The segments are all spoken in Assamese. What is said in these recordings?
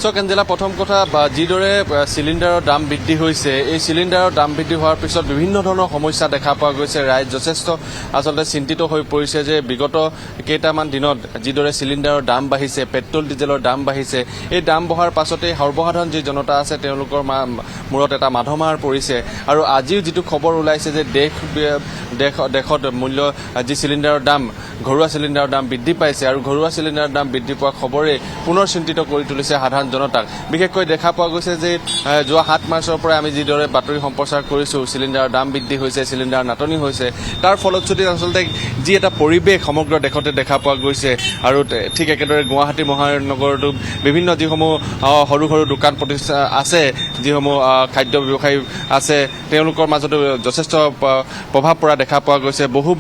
কেঞ্জেলা প্ৰথম কথা যিদৰে চিলিণ্ডাৰৰ দাম বৃদ্ধি হৈছে এই চিলিণ্ডাৰৰ দাম বৃদ্ধি হোৱাৰ পিছত বিভিন্ন ধৰণৰ সমস্যা দেখা পোৱা গৈছে ৰাইজ যথেষ্ট আচলতে চিন্তিত হৈ পৰিছে যে বিগত কেইটামান দিনত যিদৰে চিলিণ্ডাৰৰ দাম বাঢ়িছে পেট্ৰল ডিজেলৰ দাম বাঢ়িছে এই দাম বঢ়াৰ পাছতে সৰ্বসাধাৰণ যি জনতা আছে তেওঁলোকৰ মূৰত এটা মাধমাৰ পৰিছে আৰু আজিও যিটো খবৰ ওলাইছে যে দেশত মূল্য যি চিলিণ্ডাৰৰ দাম ঘৰুৱা চিলিণ্ডাৰৰ দাম বৃদ্ধি পাইছে আৰু ঘৰুৱা চিলিণ্ডাৰৰ দাম বৃদ্ধি পোৱা খবৰে পুনৰ চিন্তিত কৰি তুলিছে সাধাৰণ জনতাক বিশেষকৈ দেখা পোৱা গৈছে যে যোৱা ৭ মাৰ্চৰ পৰা আমি যিদৰে বাতৰি সম্প্ৰচাৰ কৰিছো চিলিণ্ডাৰৰ দাম বৃদ্ধি হৈছে চিলিণ্ডাৰ নাটনি হৈছে তাৰ ফলশ্ৰুতিত আচলতে যি এটা পৰিৱেশ সমগ্ৰ দেশতে দেখা পোৱা গৈছে আৰু ঠিক একেদৰে গুৱাহাটী মহানগৰতো বিভিন্ন যিসমূহ সৰু সৰু দোকান প্ৰতিষ্ঠান আছে যিসমূহ খাদ্য ব্যৱসায়ী আছে তেওঁলোকৰ মাজতো যথেষ্ট প্ৰভাৱ পৰা দেখা পোৱা গৈছে বহু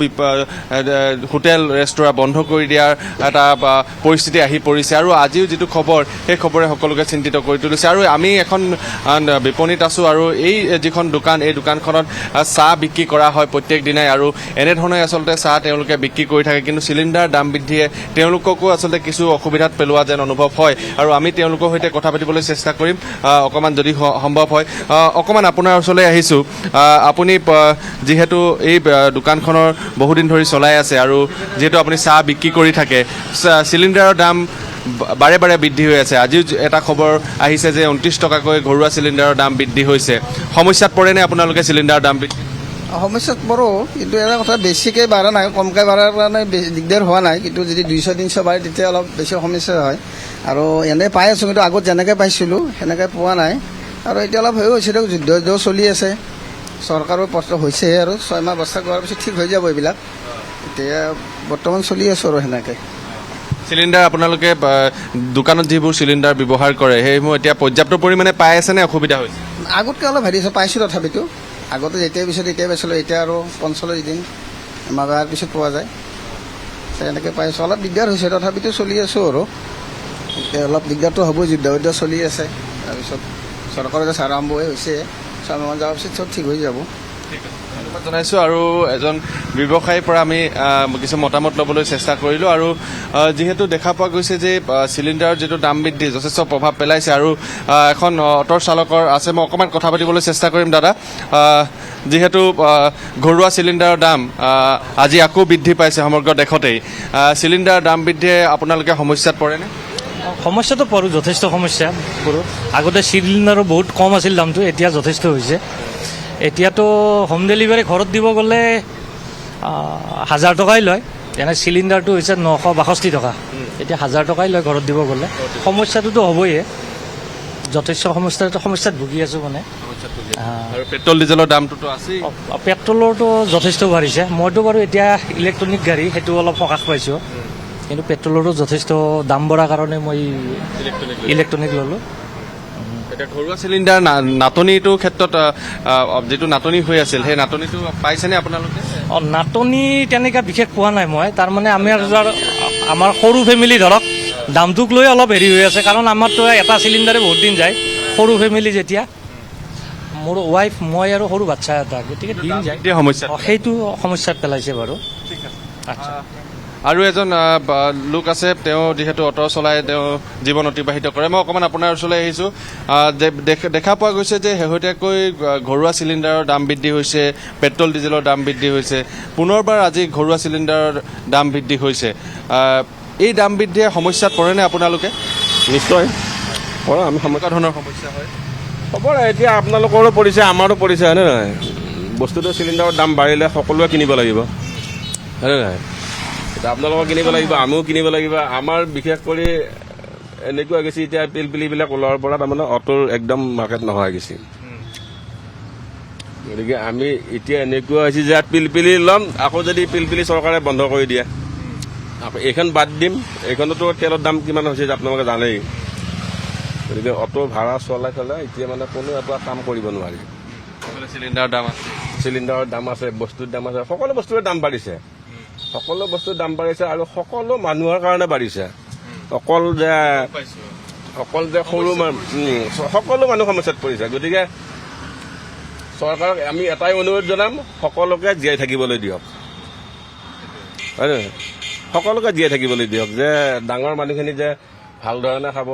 হোটেল ৰেষ্টুৰাঁ বন্ধ কৰি দিয়াৰ এটা পৰিস্থিতি আহি পৰিছে আৰু আজিও যিটো খবৰ সেই খবৰে সকলোকে চিন্তিত কৰি তুলিছে আৰু আমি এখন বিপণীত আছো আৰু এই যিখন দোকান এই দোকানখনত চাহ বিক্ৰী কৰা হয় প্ৰত্যেক দিনাই আৰু এনেধৰণে আচলতে চাহ তেওঁলোকে বিক্ৰী কৰি থাকে কিন্তু চিলিণ্ডাৰ দাম বৃদ্ধিয়ে তেওঁলোককো আচলতে কিছু অসুবিধাত পেলোৱা যেন অনুভৱ হয় আৰু আমি তেওঁলোকৰ সৈতে কথা পাতিবলৈ চেষ্টা কৰিম অকণমান যদি সম্ভৱ হয় অকণমান আপোনাৰ ওচৰলৈ আহিছোঁ আপুনি যিহেতু এই দোকানখনৰ বহুদিন ধৰি চলাই আছে আৰু যিহেতু আপুনি চাহ বিক্ৰী কৰি থাকে চিলিণ্ডাৰৰ দাম বাৰে বাৰে বৃদ্ধি হৈ আছে আজিও এটা খবৰ আহিছে যে 29 টকাকৈ ঘৰুৱা চিলিণ্ডাৰৰ দাম বৃদ্ধি হৈছে সমস্যাত পৰেনে আপোনালোকে চিলিণ্ডাৰৰ দাম বৃদ্ধি সমস্যাত পৰো কিন্তু এটা কথা বেছিকৈ বাঢ়া নাই কমকৈ বাঢ়াৰ কাৰণে দিগদাৰ হোৱা নাই কিন্তু যদি 200-300 বাঢ়ে তেতিয়া অলপ বেছি সমস্যা হয় আৰু এনে পাই আছোঁ কিন্তু আগত যেনেকৈ পাইছিলোঁ সেনেকৈ পোৱা নাই আৰু এতিয়া অলপ হৈ গৈছে যুদ্ধ চলি আছে চৰকাৰৰ প্ৰশ্ন হৈছে আৰু 6 মাহ বস্তা কৰাৰ পিছত ঠিক হৈ যাব এইবিলাক এতিয়া বৰ্তমান চলি আছোঁ আৰু সেনেকৈ চিলিণ্ডাৰ আপোনালোকে দোকানত যিবোৰ চিলিণ্ডাৰ ব্যৱহাৰ কৰে সেইসমূহ এতিয়া পৰ্যাপ্ত পৰিমাণে পাই আছে নে অসুবিধা হৈছে আগতকৈ অলপ হেৰি আছে পাইছোঁ তথাপিতো আগতে যেতিয়াই পিছত এতিয়াই পাইছিলোঁ এতিয়া আৰু 45 দিন মাগাৰ পিছত পোৱা যায় এনেকৈ পাইছোঁ অলপ দিগদাৰ হৈছে তথাপিতো চলি আছোঁ আৰু এতিয়া অলপ দিগদাৰটো হ'বই যুদ্ধ চলি আছে তাৰপিছত চৰকাৰৰ যে আৰম্ভই হৈছে 6 মাহ যোৱাৰ পিছত চব ঠিক হৈ যাব ধন্যবাদ জনাইছোঁ আৰু এজন ব্যৱসায়ীৰ পৰা আমি কিছু মতামত ল'বলৈ চেষ্টা কৰিলোঁ আৰু যিহেতু দেখা পোৱা গৈছে যে চিলিণ্ডাৰৰ যিটো দাম বৃদ্ধি যথেষ্ট প্ৰভাৱ পেলাইছে আৰু এখন অ'টোৰ চালকৰ আছে মই অকণমান কথা পাতিবলৈ চেষ্টা কৰিম দাদা যিহেতু ঘৰুৱা চিলিণ্ডাৰৰ দাম আজি আকৌ বৃদ্ধি পাইছে সমগ্ৰ দেশতেই চিলিণ্ডাৰৰ দাম বৃদ্ধিয়ে আপোনালোকে সমস্যাত পৰেনে সমস্যাটো পৰোঁ যথেষ্ট সমস্যা পৰোঁ আগতে চিলিণ্ডাৰো বহুত কম আছিল দামটো এতিয়া যথেষ্ট হৈছে এতিয়াতো হোম ডেলিভাৰী ঘৰত দিব গ'লে 1000 টকাই লয় এনে চিলিণ্ডাৰটো হৈছে 962 টকা এতিয়া 1000 টকাই লয় ঘৰত দিব গ'লে সমস্যাটোতো হ'বই যথেষ্ট সমস্যাত ভুগি আছোঁ মানে আৰু পেট্ৰল ডিজেলৰ দামটোতো আছেই পেট্ৰলৰটো যথেষ্ট বাঢ়িছে মইতো বাৰু এতিয়া ইলেক্ট্ৰনিক গাড়ী সেইটো অলপ সকাহ পাইছোঁ কিন্তু পেট্ৰলৰো যথেষ্ট দাম বঢ়াৰ কাৰণে মই ইলেক্ট্ৰনিক ল'লোঁ এতিয়া ঘৰুৱা চিলিণ্ডাৰ নাটনিটোৰ ক্ষেত্ৰত যিটো নাটনি হৈ আছিল সেই নাটনিটো পাইছেনে আপোনালোকে নাটনি তেনেকৈ বিশেষ পোৱা নাই মই তাৰমানে আমাৰ সৰু ফেমিলি ধৰক দামটোক লৈ অলপ হেৰি হৈ আছে কাৰণ আমাৰতো এটা চিলিণ্ডাৰে বহুত দিন যায় সৰু ফেমিলি যেতিয়া মোৰ ৱাইফ মই আৰু সৰু বাচ্ছা এটা গতিকে দিন যায় সেইটো সমস্যাত পেলাইছে বাৰু আচ্ছা আৰু এজন লোক আছে তেওঁ যিহেতু অটো চলাই তেওঁ জীৱন অতিবাহিত কৰে মই অকণমান আপোনাৰ ওচৰলৈ আহিছোঁ দেখা পোৱা গৈছে যে শেহতীয়াকৈ ঘৰুৱা চিলিণ্ডাৰৰ দাম বৃদ্ধি হৈছে পেট্ৰল ডিজেলৰ দাম বৃদ্ধি হৈছে পুনৰবাৰ আজি ঘৰুৱা চিলিণ্ডাৰৰ দাম বৃদ্ধি হৈছে এই দাম বৃদ্ধিয়ে সমস্যাত পৰেনে আপোনালোকে নিশ্চয় পৰে আমি কেনেকুৱা ধৰণৰ সমস্যা হয় হ'ব এতিয়া আপোনালোকৰো পৰিছে আমাৰো পৰিছে হয়নে নহয় বস্তুটো চিলিণ্ডাৰৰ দাম বাঢ়িলে সকলোৱে কিনিব লাগিব হয়নে নহয় এতিয়া আপোনালোকক কিনিব লাগিব আমিও কিনিব লাগিব আমাৰ বিশেষ কৰি এনেকুৱা গৈছে এতিয়া পিলপিলিবিলাক ওলোৱাৰ পৰা তাৰমানে অটোৰ একদম মাৰ্কেট নোহোৱা গৈছে গতিকে আমি এতিয়া এনেকুৱা হৈছে যে পিলপিলি ল'ম আকৌ যদি পিলপিলি চৰকাৰে বন্ধ কৰি দিয়ে আকৌ এইখন বাদ দিম এইখনতো তেলৰ দাম কিমান হৈছে আপোনালোকে জানেই গতিকে অটো ভাড়া চলাই এতিয়া মানে কোনো এটা কাম কৰিব নোৱাৰি চিলিণ্ডাৰৰ দাম আছে বস্তুৰ দাম আছে সকলো বস্তুৰে দাম বাঢ়িছে সকলো বস্তুৰ দাম বাঢ়িছে আৰু সকলো মানুহৰ কাৰণে বাঢ়িছে অকল যে সৰু সকলো মানুহ সমস্যাত পৰিছে গতিকে চৰকাৰক আমি এটাই অনুৰোধ জনাম সকলোকে জীয়াই থাকিবলৈ দিয়ক হয় নহয় সকলোকে জীয়াই থাকিবলৈ দিয়ক যে ডাঙৰ মানুহখিনি যে ভাল ধৰণে খাব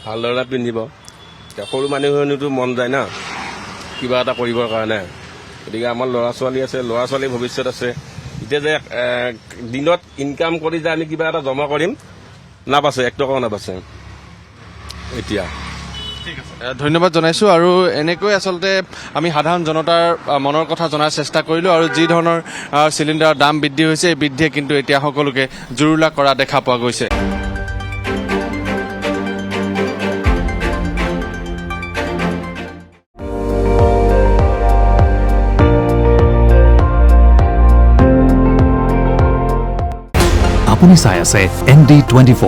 ভালদৰে পিন্ধিব এতিয়া সৰু মানুহখিনিতো মন যায় না কিবা এটা কৰিবৰ কাৰণে গতিকে আমাৰ ল'ৰা ছোৱালী আছে ল'ৰা ছোৱালীৰ ভৱিষ্যত আছে এতিয়া যে দিনত ইনকাম কৰি যে আমি কিবা এটা জমা কৰিম নাবাচে 1 টকাও নাবাচে এতিয়া ধন্যবাদ জনাইছোঁ আৰু এনেকৈ আচলতে আমি সাধাৰণ জনতাৰ মনৰ কথা জনাৰ চেষ্টা কৰিলোঁ আৰু যি ধৰণৰ চিলিণ্ডাৰৰ দাম বৃদ্ধি হৈছে এই বৃদ্ধিয়ে কিন্তু এতিয়া সকলোকে জুৰুলা কৰা দেখা পোৱা গৈছে আপুনি চাই আছে ND24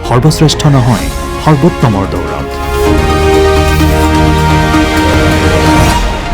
সৰ্বশ্ৰেষ্ঠ নহয় সৰ্বোত্তমৰ দৌৰত